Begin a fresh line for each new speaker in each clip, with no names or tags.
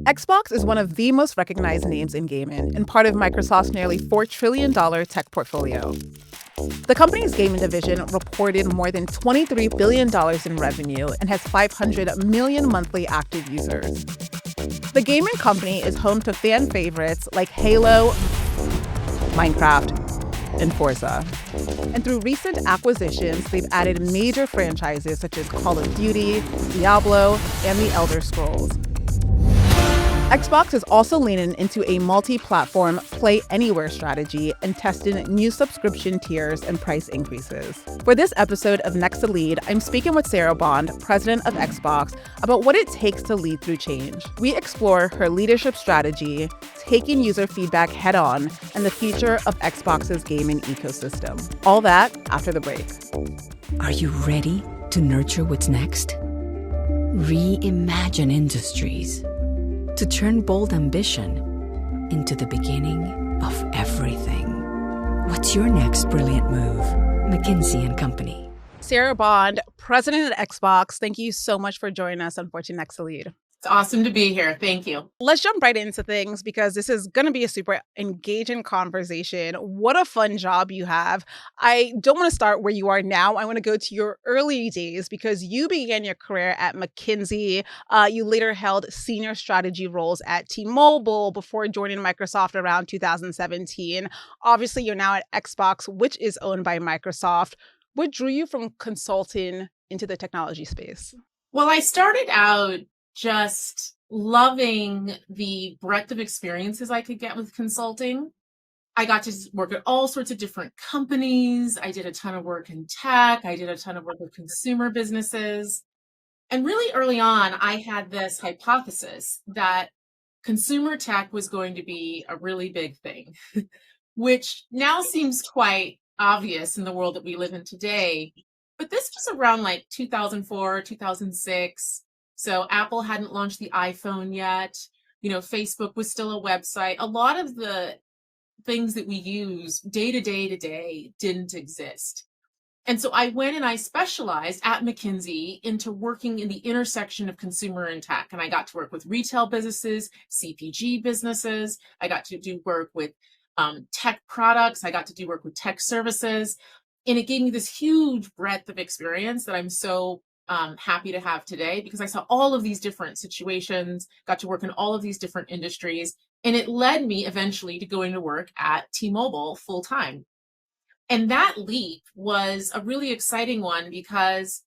Xbox is one of the most recognized names in gaming and part of Microsoft's nearly $4 trillion tech portfolio. The company's gaming division reported more than $23 billion in revenue and has 500 million monthly active users. The gaming company is home to fan favorites like Halo, Minecraft, and Forza. And through recent acquisitions, they've added major franchises such as Call of Duty, Diablo, and The Elder Scrolls. Xbox is also leaning into a multi-platform play anywhere strategy and testing new subscription tiers and price increases. For this episode of Next to Lead, I'm speaking with Sarah Bond, president of Xbox, about what it takes to lead through change. We explore her leadership strategy, taking user feedback head on, and the future of Xbox's gaming ecosystem. All that after the break.
Are you ready to nurture what's next? Reimagine industries. To turn bold ambition into the beginning of everything. What's your next brilliant move? McKinsey & Company.
Sarah Bond, president at Xbox, thank you so much for joining us on Fortune Next to Lead.
It's awesome to be here. Thank you.
Let's jump right into things because this is going to be a super engaging conversation. What a fun job you have. I don't want to start where you are now. I want to go to your early days because you began your career at McKinsey. You later held senior strategy roles at T-Mobile before joining Microsoft around 2017. Obviously, you're now at Xbox, which is owned by Microsoft. What drew you from consulting into the technology space?
Well, I started out just loving the breadth of experiences I could get with consulting. I got to work at all sorts of different companies. I did a ton of work in tech. I did a ton of work with consumer businesses. And really early on, I had this hypothesis that consumer tech was going to be a really big thing, which now seems quite obvious in the world that we live in today. But this was around like 2004, 2006. So Apple hadn't launched the iPhone yet. Facebook was still a website. A lot of the things that we use day to day didn't exist. And so I went and I specialized at McKinsey into working in the intersection of consumer and tech. And I got to work with retail businesses, CPG businesses. I got to do work with tech products. I got to do work with tech services. And it gave me this huge breadth of experience that I'm so happy to have today because I saw all of these different situations, got to work in all of these different industries, and it led me eventually to going to work at T-Mobile full time. And that leap was a really exciting one because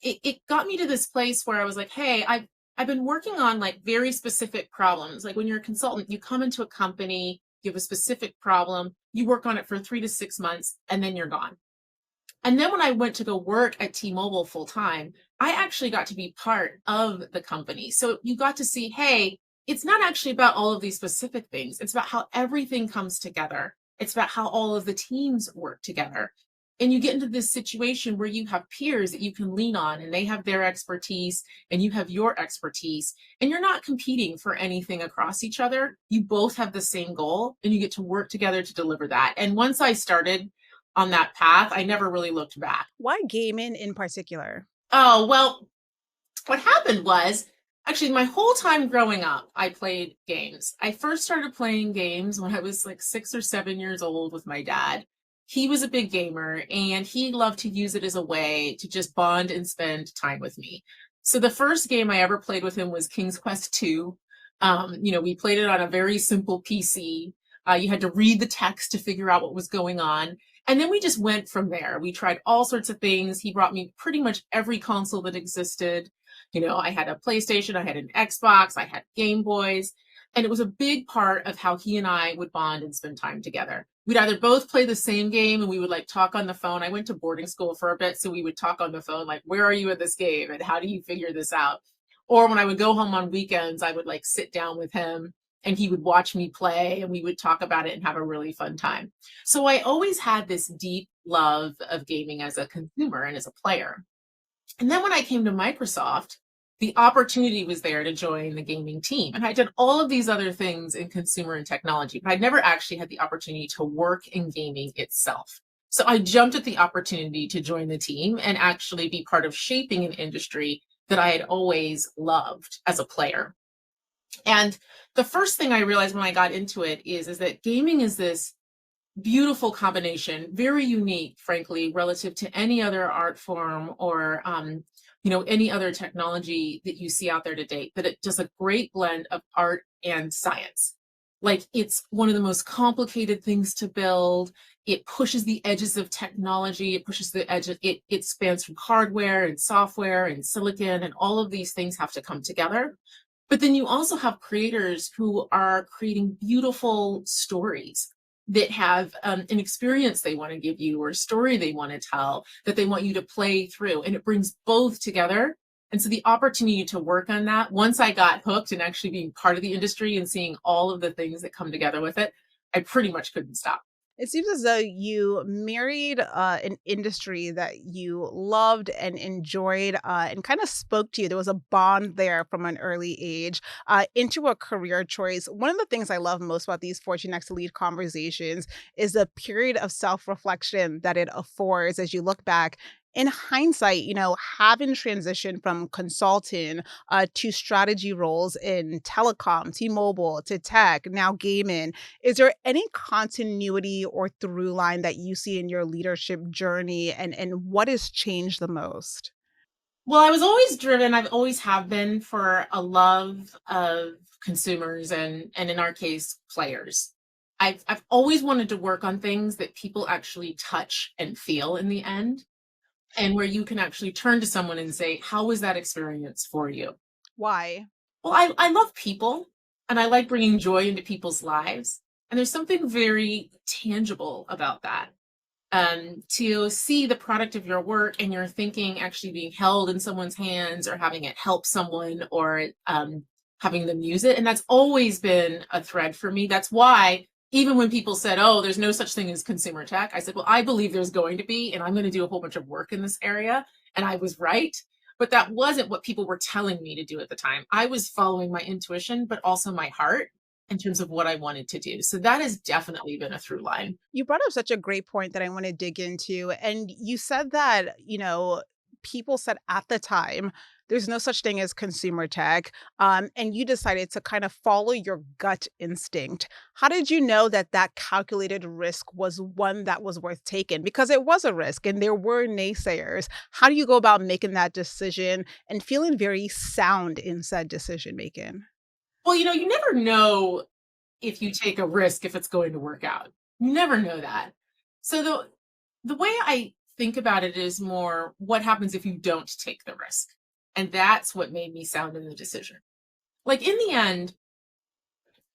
it got me to this place where I was like, hey, I've been working on like very specific problems. Like when you're a consultant, you come into a company, you have a specific problem, you work on it for 3 to 6 months, and then you're gone. And then when I went to go work at T-Mobile full time, I actually got to be part of the company. So you got to see, hey, it's not actually about all of these specific things. It's about how everything comes together. It's about how all of the teams work together. And you get into this situation where you have peers that you can lean on and they have their expertise and you have your expertise and you're not competing for anything across each other. You both have the same goal and you get to work together to deliver that. And once I started on that path, I never really looked back.
Why gaming in particular?
Oh, well, what happened was actually my whole time growing up, I played games. I first started playing games when I was like 6 or 7 years old with my dad. He was a big gamer and he loved to use it as a way to just bond and spend time with me. So the first game I ever played with him was King's Quest II. We played it on a very simple PC. You had to read the text to figure out what was going on. And then we just went from there. We tried all sorts of things. He brought me pretty much every console that existed. I had a PlayStation, I had an Xbox, I had Game Boys. And it was a big part of how he and I would bond and spend time together. We'd either both play the same game and we would like talk on the phone. I went to boarding school for a bit, so we would talk on the phone, like, where are you at this game? And how do you figure this out? Or when I would go home on weekends, I would like sit down with him and he would watch me play and we would talk about it and have a really fun time. So I always had this deep love of gaming as a consumer and as a player. And then when I came to Microsoft, the opportunity was there to join the gaming team. And I did all of these other things in consumer and technology, but I'd never actually had the opportunity to work in gaming itself. So I jumped at the opportunity to join the team and actually be part of shaping an industry that I had always loved as a player. And the first thing I realized when I got into it is that gaming is this beautiful combination, very unique, frankly, relative to any other art form or any other technology that you see out there to date. That it does a great blend of art and science. Like it's one of the most complicated things to build. It pushes the edges of technology. It pushes the edge. It spans from hardware and software and silicon, and all of these things have to come together. But then you also have creators who are creating beautiful stories that have an experience they want to give you or a story they want to tell that they want you to play through. And it brings both together. And so the opportunity to work on that, once I got hooked and actually being part of the industry and seeing all of the things that come together with it, I pretty much couldn't stop.
It seems as though you married an industry that you loved and enjoyed and kind of spoke to you. There was a bond there from an early age into a career choice. One of the things I love most about these Fortune Next to Lead conversations is the period of self reflection that it affords as you look back. In hindsight, having transitioned from consulting to strategy roles in telecom, T-Mobile, to tech, now gaming, is there any continuity or through line that you see in your leadership journey, and what has changed the most?
Well, I was always driven, I've always have been for a love of consumers and in our case, players. I've always wanted to work on things that people actually touch and feel in the end, and where you can actually turn to someone and say, "How was that experience for you?"
Why?
Well, I love people and I like bringing joy into people's lives. And there's something very tangible about that. To see the product of your work and your thinking actually being held in someone's hands or having it help someone or having them use it. And that's always been a thread for me. That's why even when people said, oh, there's no such thing as consumer tech, I said, well, I believe there's going to be, and I'm going to do a whole bunch of work in this area. And I was right. But that wasn't what people were telling me to do at the time. I was following my intuition, but also my heart in terms of what I wanted to do. So that has definitely been a through line.
You brought up such a great point that I want to dig into. And you said that, people said at the time, there's no such thing as consumer tech. And you decided to kind of follow your gut instinct. How did you know that that calculated risk was one that was worth taking? Because it was a risk and there were naysayers. How do you go about making that decision and feeling very sound in said decision making?
Well, you never know if you take a risk if it's going to work out. You never know that. So the way I think about it is more what happens if you don't take the risk. And that's what made me sound in the decision. Like in the end,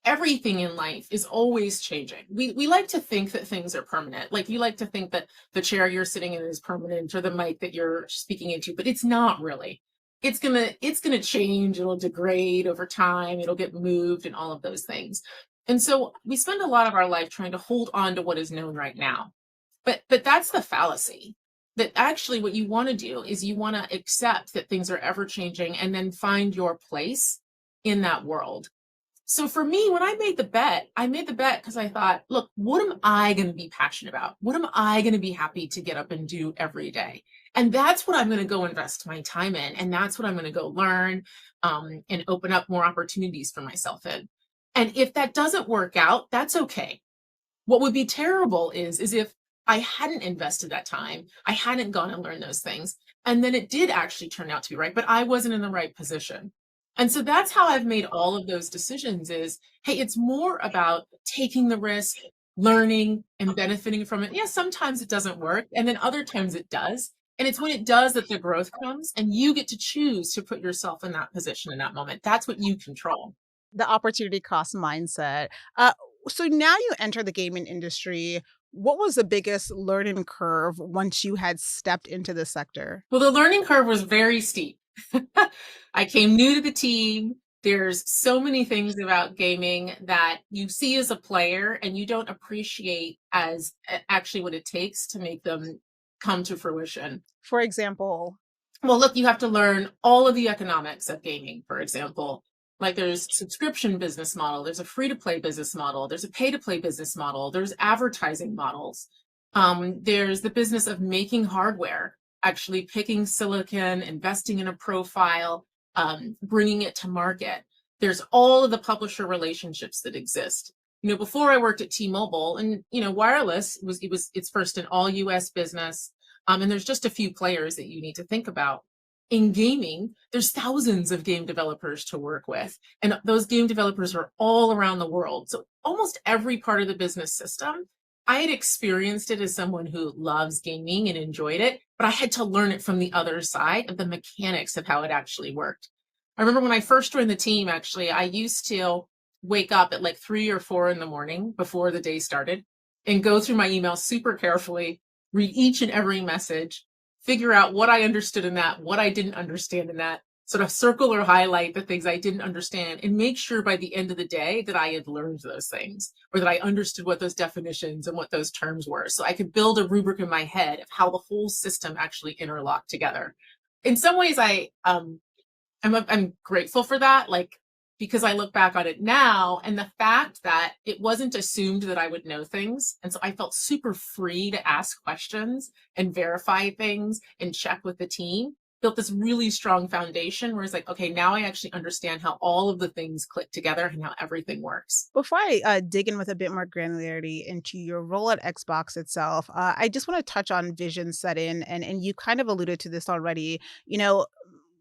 everything in life is always changing. We like to think that things are permanent. Like you like to think that the chair you're sitting in is permanent or the mic that you're speaking into, but it's not really. It's gonna change, it'll degrade over time, it'll get moved and all of those things. And so we spend a lot of our life trying to hold on to what is known right now. But that's the fallacy. That actually what you want to do is you want to accept that things are ever changing and then find your place in that world. So for me, when I made the bet because I thought, look, what am I going to be passionate about? What am I going to be happy to get up and do every day? And that's what I'm going to go invest my time in. And that's what I'm going to go learn and open up more opportunities for myself in. And if that doesn't work out, that's okay. What would be terrible is if I hadn't invested that time, I hadn't gone and learned those things, and then it did actually turn out to be right, but I wasn't in the right position. And so that's how I've made all of those decisions is, hey, it's more about taking the risk, learning and benefiting from it. Yes, sometimes it doesn't work, and then other times it does. And it's when it does that the growth comes, and you get to choose to put yourself in that position in that moment. That's what you control.
The opportunity cost mindset. Uh, so now you enter the gaming industry. What was the biggest learning curve once you had stepped into the sector?
Well, the learning curve was very steep. I came new to the team. There's so many things about gaming that you see as a player and you don't appreciate as actually what it takes to make them come to fruition.
For example,
Well, look, you have to learn all of the economics of gaming, for example. Like there's subscription business model, there's a free to play business model, there's a pay to play business model, there's advertising models. There's the business of making hardware, actually picking silicon, investing in a profile, bringing it to market. There's all of the publisher relationships that exist. Before I worked at T-Mobile, and wireless it's first an all US business. And there's just a few players that you need to think about. In gaming, there's thousands of game developers to work with, and those game developers are all around the world. So almost every part of the business system, I had experienced it as someone who loves gaming and enjoyed it, but I had to learn it from the other side of the mechanics of how it actually worked. I remember when I first joined the team, actually, I used to wake up at like 3 or 4 in the morning before the day started and go through my email super carefully, read each and every message, figure out what I understood in that, what I didn't understand in that, sort of circle or highlight the things I didn't understand, and make sure by the end of the day that I had learned those things, or that I understood what those definitions and what those terms were, so I could build a rubric in my head of how the whole system actually interlocked together. In some ways, I'm grateful for that, because I look back on it now, and the fact that it wasn't assumed that I would know things. And so I felt super free to ask questions and verify things and check with the team, built this really strong foundation where it's like, okay, now I actually understand how all of the things click together and how everything works.
Before I dig in with a bit more granularity into your role at Xbox itself, I just want to touch on vision setting, and you kind of alluded to this already.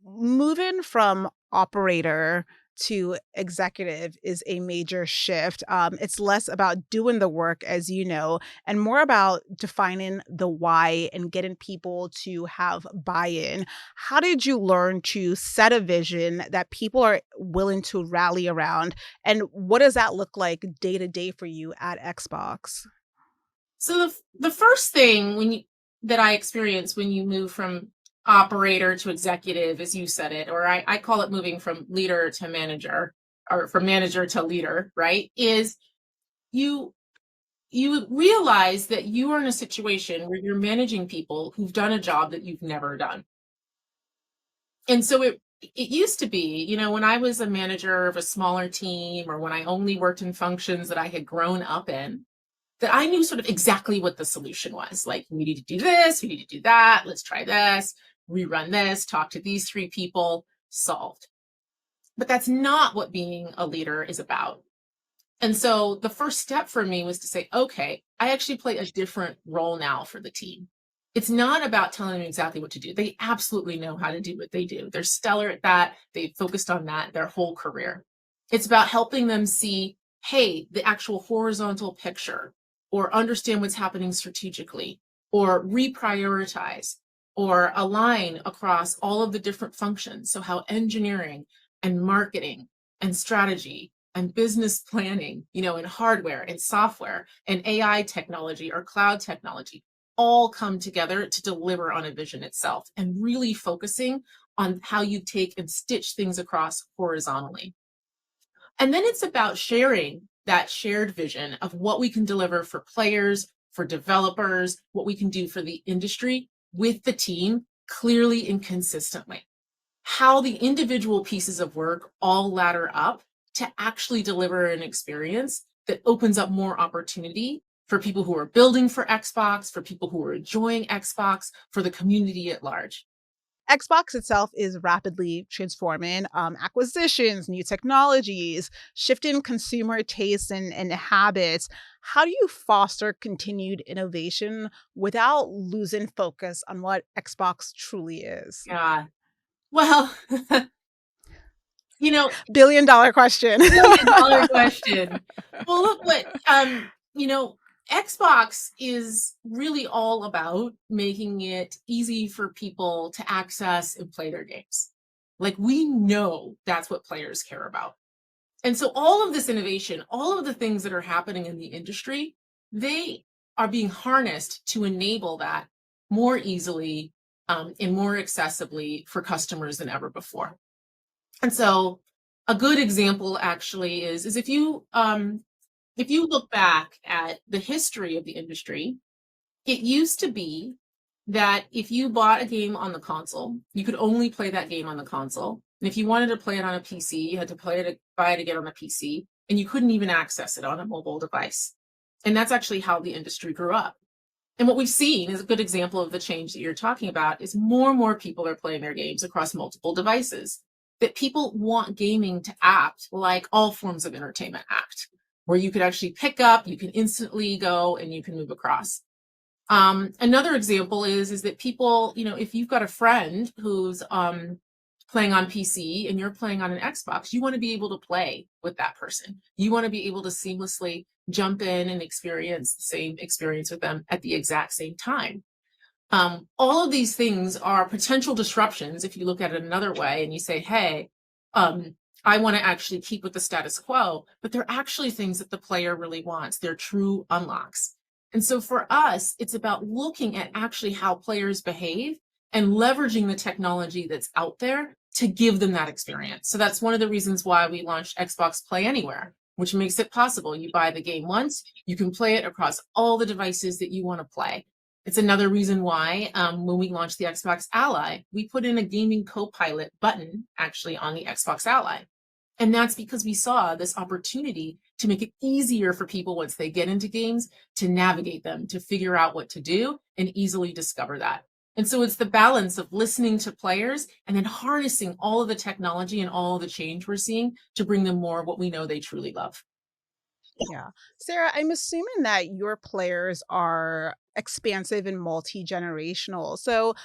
Moving from operator to executive is a major shift. It's less about doing the work, as you know, and more about defining the why and getting people to have buy-in. How did you learn to set a vision that people are willing to rally around? And what does that look like day to day for you at Xbox?
So the first thing that I experienced when you move from operator to executive, as you said it, or I call it moving from leader to manager, or from manager to leader, right? Is you realize that you are in a situation where you're managing people who've done a job that you've never done. And so it used to be, when I was a manager of a smaller team, or when I only worked in functions that I had grown up in, that I knew sort of exactly what the solution was. Like, we need to do this, we need to do that, let's try this, rerun this, talk to these 3 people, solved. But that's not what being a leader is about. And so the first step for me was to say, okay, I actually play a different role now for the team. It's not about telling them exactly what to do. They absolutely know how to do what they do. They're stellar at that. They've focused on that their whole career. It's about helping them see, hey, the actual horizontal picture, or understand what's happening strategically, or reprioritize, or align across all of the different functions. So how engineering and marketing and strategy and business planning, and hardware and software and AI technology or cloud technology all come together to deliver on a vision itself, and really focusing on how you take and stitch things across horizontally. And then it's about sharing that shared vision of what we can deliver for players, for developers, what we can do for the industry with the team clearly and consistently. How the individual pieces of work all ladder up to actually deliver an experience that opens up more opportunity for people who are building for Xbox, for people who are enjoying Xbox, for the community at large.
Xbox itself is rapidly transforming, acquisitions, new technologies, shifting consumer tastes and habits. How do you foster continued innovation without losing focus on what Xbox truly is?
Yeah. Well, you know,
$1 billion question.
$1 billion question. Well, look what, Xbox is really all about making it easy for people to access and play their games. Like, we know that's what players care about. And so all of this innovation, all of the things that are happening in the industry, they are being harnessed to enable that more easily, and more accessibly for customers than ever before. And so a good example actually is if you look back at the history of the industry, it used to be that if you bought a game on the console, you could only play that game on the console. And if you wanted to play it on a PC, you had to buy it again on a PC, and you couldn't even access it on a mobile device. And that's actually how the industry grew up. And what we've seen is a good example of the change that you're talking about is more and more people are playing their games across multiple devices. that people want gaming to act like all forms of entertainment act, where you could actually pick up, you can instantly go, and you can move across. Another example is that people, if you've got a friend who's playing on PC and you're playing on an Xbox, you want to be able to play with that person. You want to be able to seamlessly jump in and experience the same experience with them at the exact same time. All of these things are potential disruptions if you look at it another way and you say, hey, I want to actually keep with the status quo, but they're actually things that the player really wants. They're true unlocks. And so for us, it's about looking at actually how players behave and leveraging the technology that's out there to give them that experience. So that's one of the reasons why we launched Xbox Play Anywhere, which makes it possible. You buy the game once, you can play it across all the devices that you want to play. It's another reason why when we launched the Xbox Ally, we put in a gaming co-pilot button actually on the Xbox Ally. And that's because we saw this opportunity to make it easier for people once they get into games to navigate them, to figure out what to do and easily discover that. And so it's the balance of listening to players and then harnessing all of the technology and all of the change we're seeing to bring them more of what we know they truly love.
Yeah. Sarah, I'm assuming that your players are expansive and multi-generational. So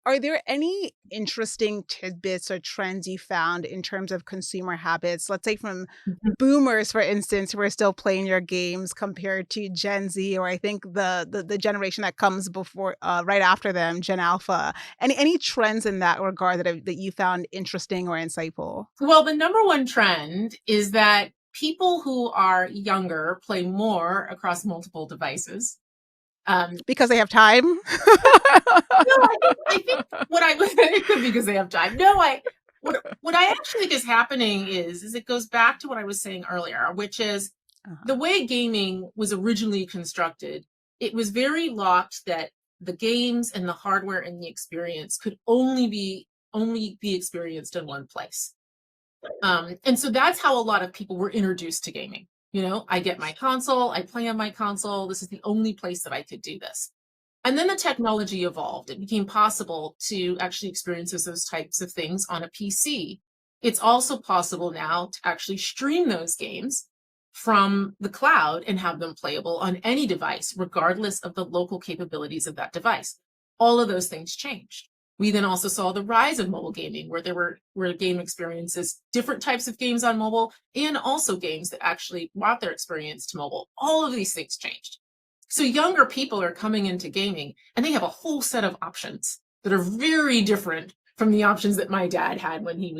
are there any interesting tidbits or trends you found in terms of consumer habits? Let's say from boomers, for instance, who are still playing your games compared to Gen Z, or I think the generation that comes before, right after them, Gen Alpha. Any trends in that regard that you found interesting or insightful?
Well, the number one trend is that people who are younger play more across multiple devices.
Because they have time?
No, I think what I it could be because they have time. No, what I actually think is happening is it goes back to what I was saying earlier, which is the
Uh-huh.
way gaming was originally constructed. It was very locked that the games and the hardware and the experience could only be experienced in one place. And so that's how a lot of people were introduced to gaming. I get my console, I play on my console. This is the only place that I could do this. And then the technology evolved. It became possible to actually experience those types of things on a PC. It's also possible now to actually stream those games from the cloud and have them playable on any device, regardless of the local capabilities of that device. All of those things changed. We then also saw the rise of mobile gaming, where there were game experiences, different types of games on mobile, and also games that actually brought their experience to mobile. All of these things changed. So younger people are coming into gaming and they have a whole set of options that are very different from the options that my dad had when he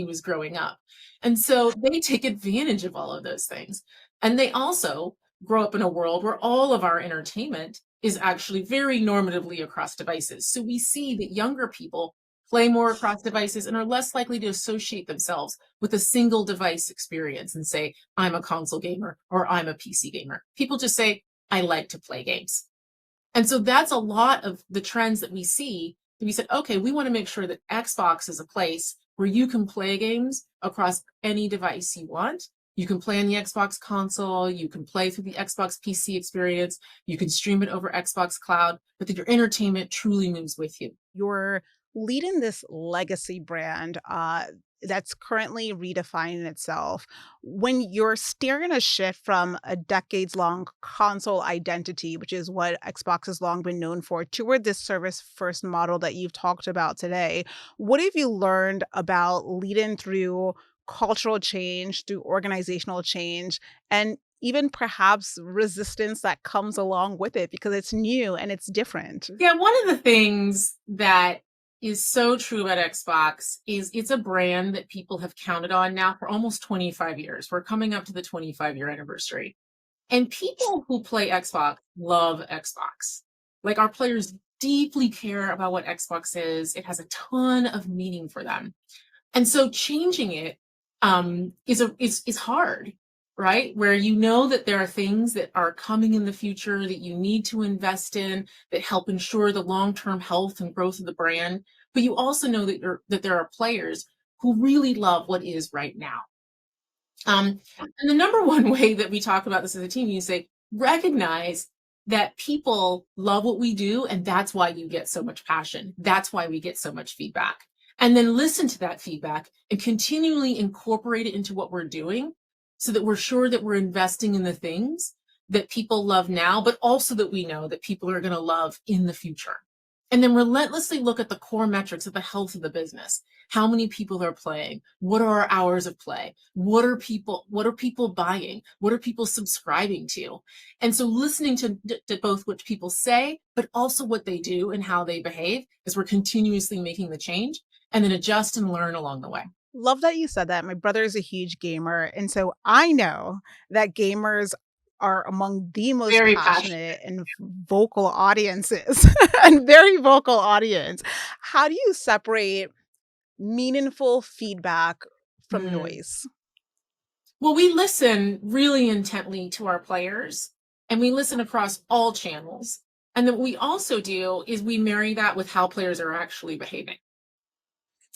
was growing up. And so they take advantage of all of those things. And they also grow up in a world where all of our entertainment is actually very normatively across devices. So we see that younger people play more across devices and are less likely to associate themselves with a single device experience and say, I'm a console gamer or I'm a PC gamer. People just say, I like to play games. And so that's a lot of the trends that we see. We said, okay, we want to make sure that Xbox is a place where you can play games across any device you want. You can play on the Xbox console, you can play through the Xbox PC experience, you can stream it over Xbox Cloud, but that your entertainment truly moves with you.
You're leading this legacy brand that's currently redefining itself. When you're steering a shift from a decades long console identity, which is what Xbox has long been known for, toward this service first model that you've talked about today, what have you learned about leading through cultural change, through organizational change, and even perhaps resistance that comes along with it because it's new and it's different?
Yeah, one of the things that is so true about Xbox is it's a brand that people have counted on now for almost 25 years. We're coming up to the 25-year anniversary. And people who play Xbox love Xbox. Like our players deeply care about what Xbox is. It has a ton of meaning for them. And so changing it is hard, right? Where you know that there are things that are coming in the future that you need to invest in that help ensure the long-term health and growth of the brand. But you also know that there are players who really love what is right now. And the number one way that we talk about this as a team, you say, recognize that people love what we do, and that's why you get so much passion. That's why we get so much feedback. and then listen to that feedback and continually incorporate it into what we're doing so that we're sure that we're investing in the things that people love now, but also that we know that people are going to love in the future. And then relentlessly look at the core metrics of the health of the business. How many people are playing? What are our hours of play? What are people buying? What are people subscribing to? And so listening to both what people say, but also what they do and how they behave, as we're continuously making the change, and then adjust and learn along the way.
Love that you said that. My brother is a huge gamer, and so I know that gamers are among the most
Very passionate.
passionate and vocal audiences and very vocal audience. How do you separate meaningful feedback from
Mm.
noise?
Well, we listen really intently to our players, and we listen across all channels. And then what we also do is we marry that with how players are actually behaving.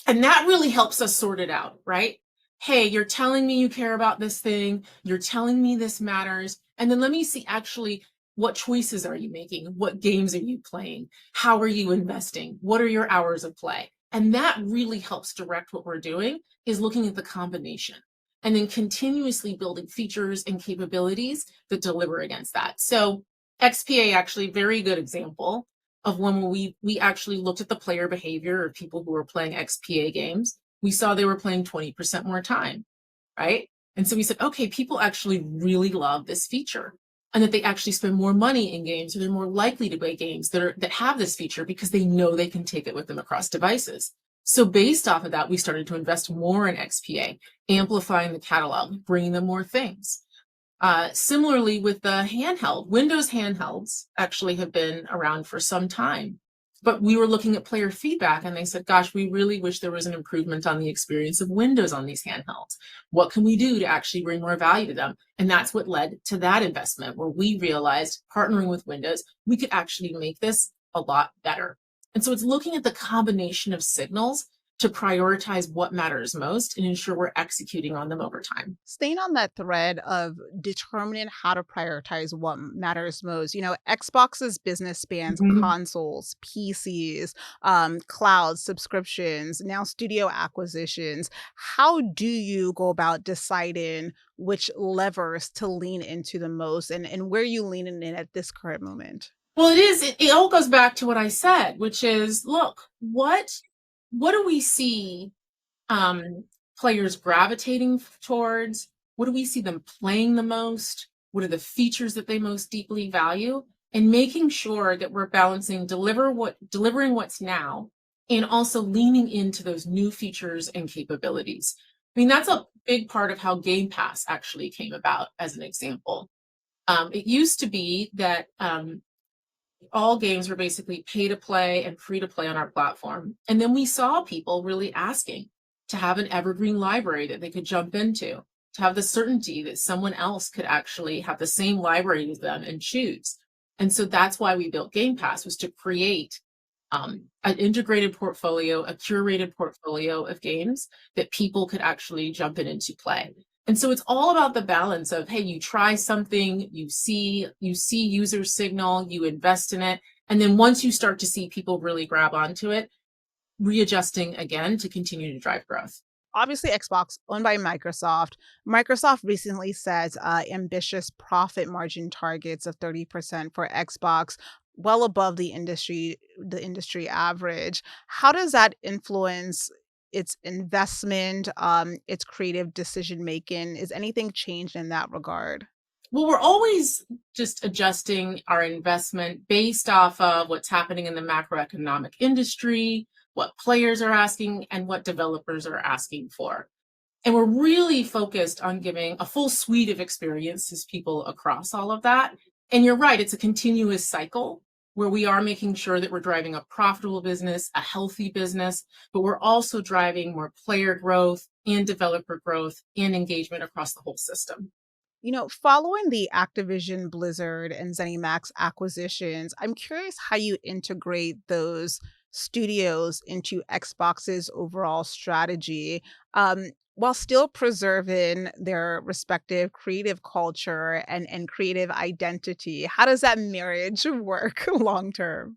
And that really helps us sort it out, right? Hey, you're telling me you care about this thing. You're telling me this matters. And then let me see actually, what choices are you making? What games are you playing? How are you investing? What are your hours of play? And that really helps direct what we're doing, is looking at the combination and then continuously building features and capabilities that deliver against that. So XPA, actually very good example of when we actually looked at the player behavior of people who were playing XPA games. We saw they were playing 20% more time, right? And so we said, okay, people actually really love this feature, and that they actually spend more money in games, or they're more likely to play games that have this feature because they know they can take it with them across devices. So based off of that, we started to invest more in XPA, amplifying the catalog, bringing them more things. Similarly, with the handheld, Windows handhelds actually have been around for some time, but we were looking at player feedback and they said, gosh, we really wish there was an improvement on the experience of Windows on these handhelds. What can we do to actually bring more value to them? And that's what led to that investment, where we realized, partnering with Windows, we could actually make this a lot better. And so it's looking at the combination of signals to prioritize what matters most and ensure we're executing on them over time.
Staying on that thread of determining how to prioritize what matters most, Xbox's business spans
Mhm.
consoles, PCs, cloud subscriptions, now studio acquisitions. How do you go about deciding which levers to lean into the most, and where you leaning in at this current moment?
Well, it all goes back to what I said, which is, look, what do we see um, players gravitating towards? What do we see them playing the most? What are the features that they most deeply value? And making sure that we're balancing delivering what's now, and also leaning into those new features and capabilities. I mean, that's a big part of how Game Pass actually came about, as an example. It used to be that all games were basically pay to play and free to play on our platform. And then we saw people really asking to have an evergreen library that they could jump into, to have the certainty that someone else could actually have the same library as them and choose. And so that's why we built Game Pass, was to create an integrated portfolio, a curated portfolio of games that people could actually jump in into play. And so it's all about the balance of, hey, you try something, you see user signal, you invest in it, and then once you start to see people really grab onto it, readjusting again to continue to drive growth.
Obviously, Xbox owned by Microsoft. Microsoft recently set ambitious profit margin targets of 30% for Xbox, well above the industry average. How does that influence its investment, its creative decision making? Is anything changed in that regard?
Well, we're always just adjusting our investment based off of what's happening in the macroeconomic industry, what players are asking, and what developers are asking for. And we're really focused on giving a full suite of experiences people across all of that. And you're right, it's a continuous cycle where we are making sure that we're driving a profitable business, a healthy business, but we're also driving more player growth and developer growth and engagement across the whole system.
Following the Activision Blizzard and ZeniMax acquisitions, I'm curious how you integrate those studios into Xbox's overall strategy, while still preserving their respective creative culture and creative identity. How does that marriage work long term?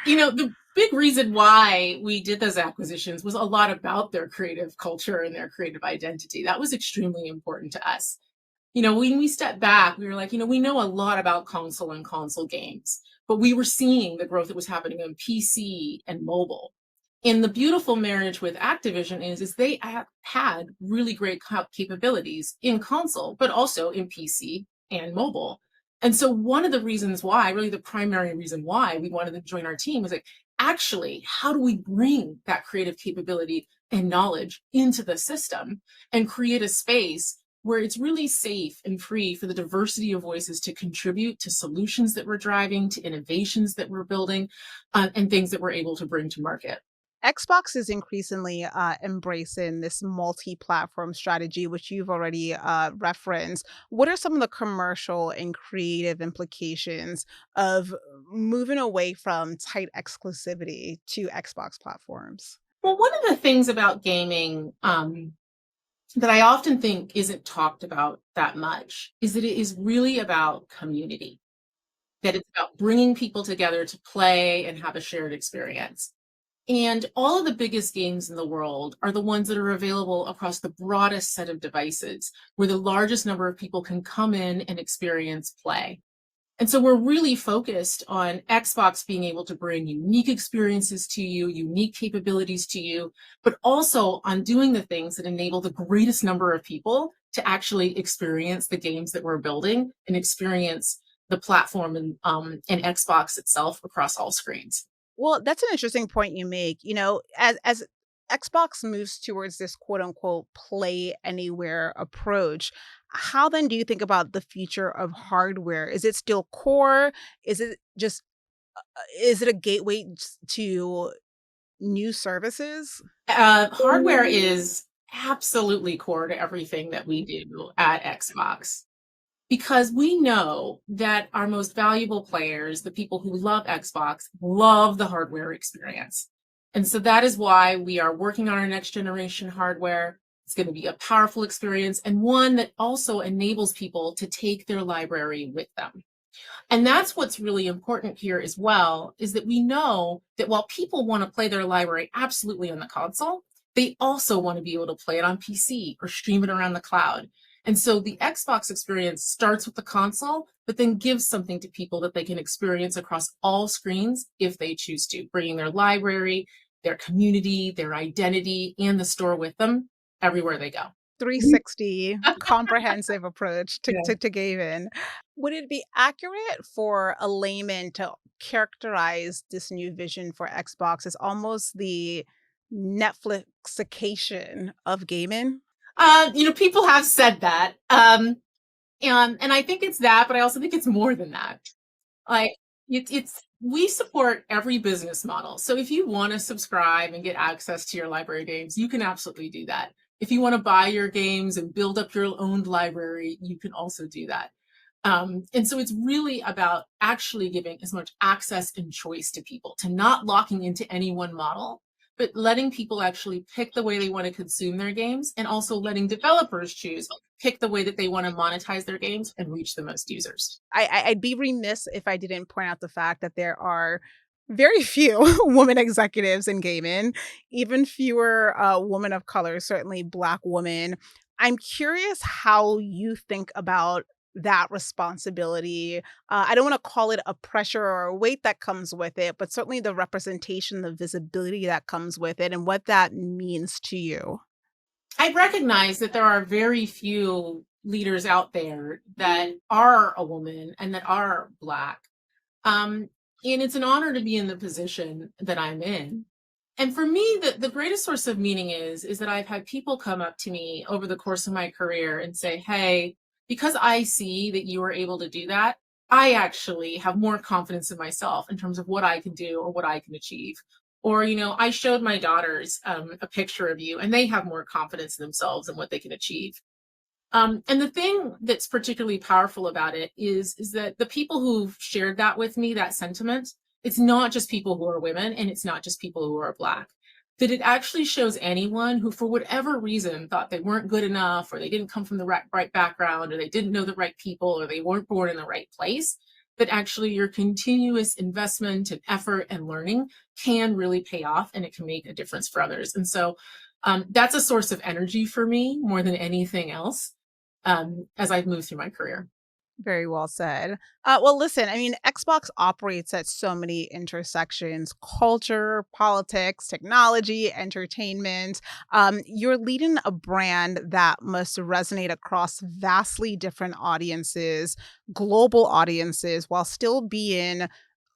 The big reason why we did those acquisitions was a lot about their creative culture and their creative identity. That was extremely important to us. When we stepped back, we were like, we know a lot about console and console games, but we were seeing the growth that was happening on PC and mobile. And the beautiful marriage with Activision is they had really great capabilities in console, but also in PC and mobile. And so one of the reasons why, really the primary reason why we wanted to join our team was like, actually, how do we bring that creative capability and knowledge into the system and create a space where it's really safe and free for the diversity of voices to contribute to solutions that we're driving, to innovations that we're building, and things that we're able to bring to market.
Xbox is increasingly embracing this multi-platform strategy, which you've already referenced. What are some of the commercial and creative implications of moving away from tight exclusivity to Xbox platforms?
Well, one of the things about gaming that I often think isn't talked about that much is that it is really about community, that it's about bringing people together to play and have a shared experience. And all of the biggest games in the world are the ones that are available across the broadest set of devices, where the largest number of people can come in and experience play. And so we're really focused on Xbox being able to bring unique experiences to you, unique capabilities to you, but also on doing the things that enable the greatest number of people to actually experience the games that we're building and experience the platform and Xbox itself across all screens.
Well, that's an interesting point you make. As Xbox moves towards this quote unquote play anywhere approach, how then do you think about the future of hardware? Is it still core? Is it just is it a gateway to new services?
Hardware is absolutely core to everything that we do at Xbox, because we know that our most valuable players, the people who love Xbox, love the hardware experience. And so that is why we are working on our next generation hardware. It's going to be a powerful experience and one that also enables people to take their library with them. And that's what's really important here as well, is that we know that while people want to play their library absolutely on the console, they also want to be able to play it on PC or stream it around the cloud. And so the Xbox experience starts with the console, but then gives something to people that they can experience across all screens if they choose to, bringing their library, their community, their identity, and the store with them everywhere they go.
360 comprehensive approach to,
Yeah.
to gaming. Would it be accurate for a layman to characterize this new vision for Xbox as almost the Netflixication of gaming?
People have said that. And I think it's that, but I also think it's more than that. Like it's we support every business model. So if you want to subscribe and get access to your library games, you can absolutely do that. If you want to buy your games and build up your own library, you can also do that. And so it's really about actually giving as much access and choice to people, to not locking into any one model, but letting people actually pick the way they want to consume their games, and also letting developers choose, pick the way that they want to monetize their games and reach the most users.
I'd be remiss if I didn't point out the fact that there are very few women executives in gaming, even fewer women of color, certainly Black women. I'm curious how you think about that responsibility. I don't want to call it a pressure or a weight that comes with it, but certainly the representation, the visibility that comes with it, and what that means to you.
I recognize that there are very few leaders out there that are a woman and that are Black. Um, and it's an honor to be in the position that I'm in. And for me, the greatest source of meaning is that I've had people come up to me over the course of my career and say, hey, because I see that you were able to do that, I actually have more confidence in myself in terms of what I can do or what I can achieve. Or, I showed my daughters a picture of you and they have more confidence in themselves and what they can achieve. And the thing that's particularly powerful about it is that the people who've shared that with me, that sentiment, it's not just people who are women and it's not just people who are Black. That it actually shows anyone who, for whatever reason, thought they weren't good enough, or they didn't come from the right background, or they didn't know the right people, or they weren't born in the right place, that actually your continuous investment and effort and learning can really pay off and it can make a difference for others. And so that's a source of energy for me more than anything else as I've moved through my career.
Very well said. Well, listen, I mean, Xbox operates at so many intersections: culture, politics, technology, entertainment. You're leading a brand that must resonate across vastly different audiences, global audiences, while still being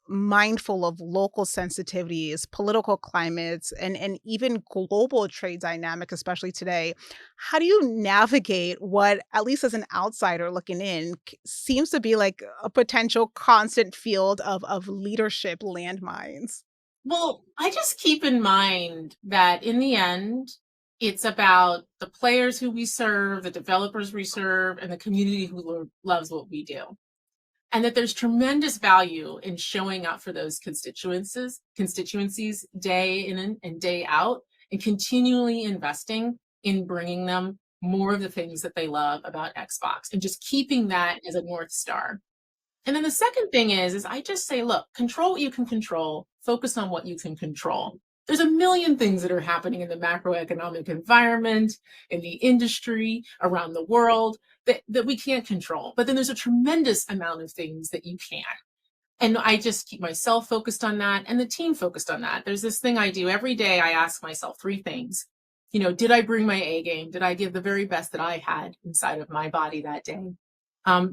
mindful of local sensitivities, political climates, and even global trade dynamic, especially today. How do you navigate what, at least as an outsider looking in, seems to be like a potential constant field of leadership landmines?
Well, I just keep in mind that in the end, it's about the players who we serve, the developers we serve, and the community who loves what we do. And that there's tremendous value in showing up for those constituencies day in and day out, and continually investing in bringing them more of the things that they love about Xbox and just keeping that as a North Star. And then the second thing is I just say, look, control what you can control, focus on what you can control. There's a million things that are happening in the macroeconomic environment, in the industry, around the world that we can't control. But then there's a tremendous amount of things that you can. And I just keep myself focused on that and the team focused on that. There's this thing I do every day. I ask myself three things. Did I bring my A game? Did I give the very best that I had inside of my body that day?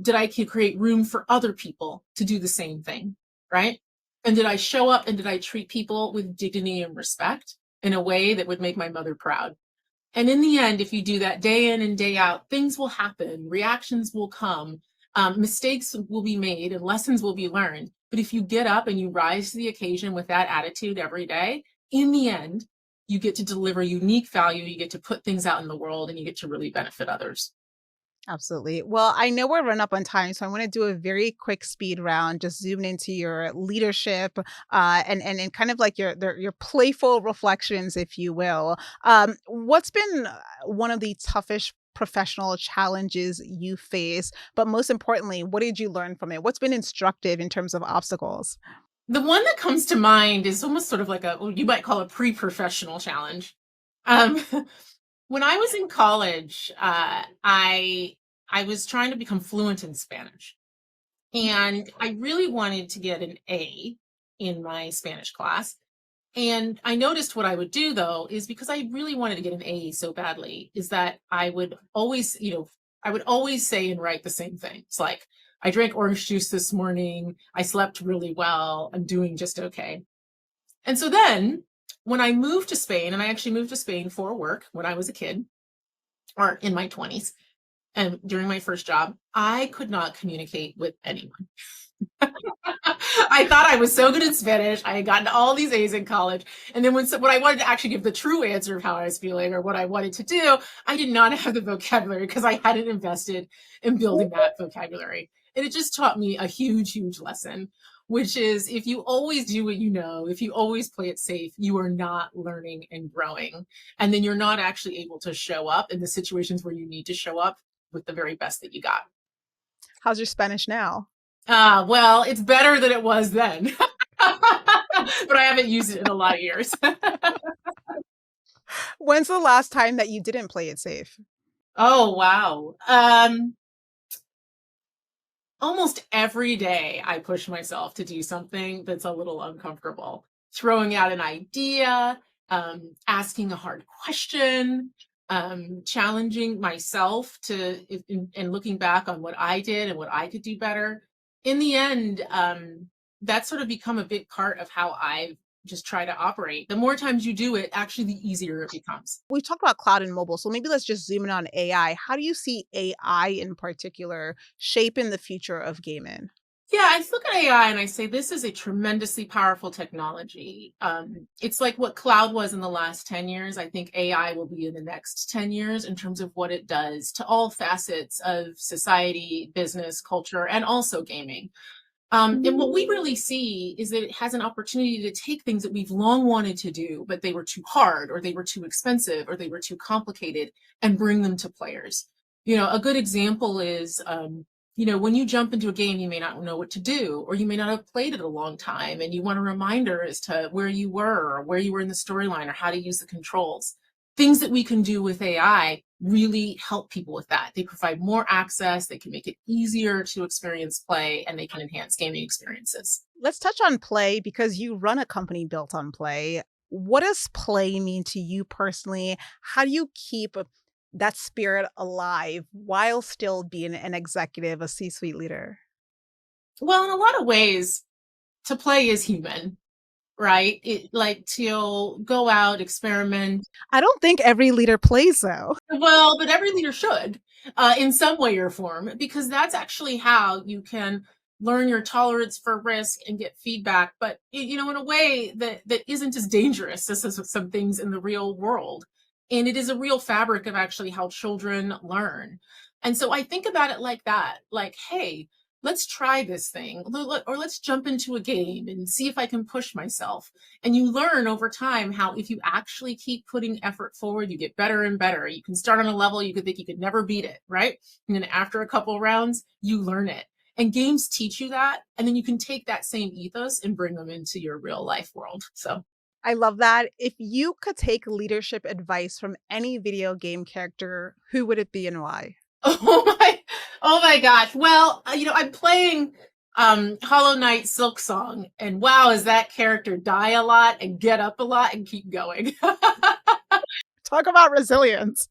Did I create room for other people to do the same thing? Right. And did I show up and did I treat people with dignity and respect in a way that would make my mother proud? And in the end, if you do that day in and day out, things will happen, reactions will come, mistakes will be made, and lessons will be learned. But if you get up and you rise to the occasion with that attitude every day, in the end, you get to deliver unique value, you get to put things out in the world, and you get to really benefit others.
Absolutely. Well, I know we're run up on time, so I want to do a very quick speed round, just zooming into your leadership, and kind of like your playful reflections, if you will. What's been one of the toughest professional challenges you face? But most importantly, what did you learn from it? What's been instructive in terms of obstacles?
The one that comes to mind is almost sort of like what you might call a pre-professional challenge. Um, when I was in college, I was trying to become fluent in Spanish, and I really wanted to get an A in my Spanish class. And I noticed what I would do though is because I really wanted to get an A so badly, is that I would always, I would always say and write the same things. Like, I drank orange juice this morning. I slept really well. I'm doing just okay. And so then when I moved to Spain, and I actually moved to Spain for work when I was a kid or in my 20s and during my first job, I could not communicate with anyone. I thought I was so good at Spanish. I had gotten all these A's in college. And then when I wanted to actually give the true answer of how I was feeling or what I wanted to do, I did not have the vocabulary because I hadn't invested in building that vocabulary. And it just taught me a huge, huge lesson, which is if you always do what you know, if you always play it safe, you are not learning and growing. And then you're not actually able to show up in the situations where you need to show up with the very best that you got.
How's your Spanish now?
Well, it's better than it was then, but I haven't used it in a lot of years.
When's the last time that you didn't play it safe?
Oh, wow. Almost every day I push myself to do something that's a little uncomfortable. Throwing out an idea, asking a hard question, challenging myself and looking back on what I did and what I could do better. In the end, that's sort of become a big part of how I just try to operate. The more times you do it, actually, the easier it becomes.
We talked about cloud and mobile, so maybe let's just zoom in on AI. How do you see AI in particular shaping the future of gaming?
Yeah, I look at AI and I say this is a tremendously powerful technology. It's like what cloud was in the last 10 years. I think AI will be in the next 10 years in terms of what it does to all facets of society, business, culture, and also gaming. And what we really see is that it has an opportunity to take things that we've long wanted to do, but they were too hard or they were too expensive or they were too complicated and bring them to players. A good example is When you jump into a game, you may not know what to do, or you may not have played it a long time, and you want a reminder as to where you were, or where you were in the storyline, or how to use the controls. Things that we can do with AI really help people with that. They provide more access, they can make it easier to experience play, and they can enhance gaming experiences.
Let's touch on play because you run a company built on play. What does play mean to you personally? How do you keep that spirit alive while still being an executive, a C suite leader?
Well, in a lot of ways, to play is human, right? It like to go out, experiment.
I don't think every leader plays though.
Well, but every leader should, in some way or form, because that's actually how you can learn your tolerance for risk and get feedback. But in a way that isn't as dangerous as some things in the real world. And it is a real fabric of actually how children learn. And so I think about it like that, like, hey, let's try this thing, or let's jump into a game and see if I can push myself. And you learn over time how if you actually keep putting effort forward, you get better and better. You can start on a level you could think you could never beat it, right? And then after a couple of rounds, you learn it. And games teach you that. And then you can take that same ethos and bring them into your real life world. So,
I love that. If you could take leadership advice from any video game character, who would it be and why?
oh my, oh my gosh. Well, I'm playing Hollow Knight Silk Song, and wow, is that character die a lot and get up a lot and keep going.
Talk about resilience.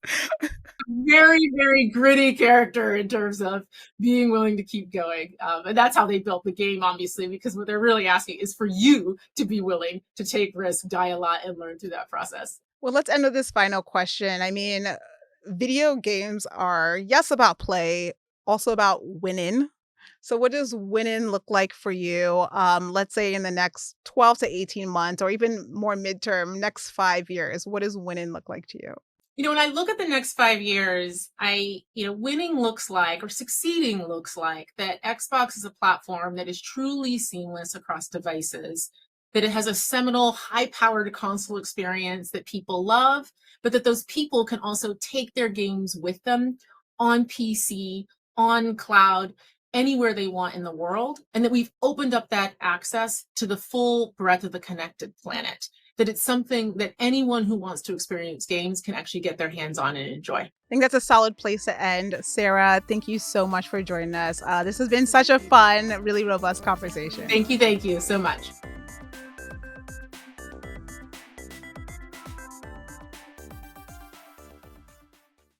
Very, very gritty character in terms of being willing to keep going. And that's how they built the game, obviously, because what they're really asking is for you to be willing to take risks, die a lot, and learn through that process.
Well, let's end with this final question. I mean, video games are, yes, about play, also about winning. So, what does winning look like for you? Let's say in the next 12 to 18 months, or even more midterm, next 5 years. What does winning look like to you?
When I look at the next 5 years, winning looks like, or succeeding looks like, that Xbox is a platform that is truly seamless across devices, that it has a seminal, high powered console experience that people love, but that those people can also take their games with them on PC, on cloud, anywhere they want in the world, and that we've opened up that access to the full breadth of the connected planet, that it's something that anyone who wants to experience games can actually get their hands on and enjoy.
I think that's a solid place to end. Sarah, thank you so much for joining us. This has been such a fun, really robust conversation.
Thank you so much.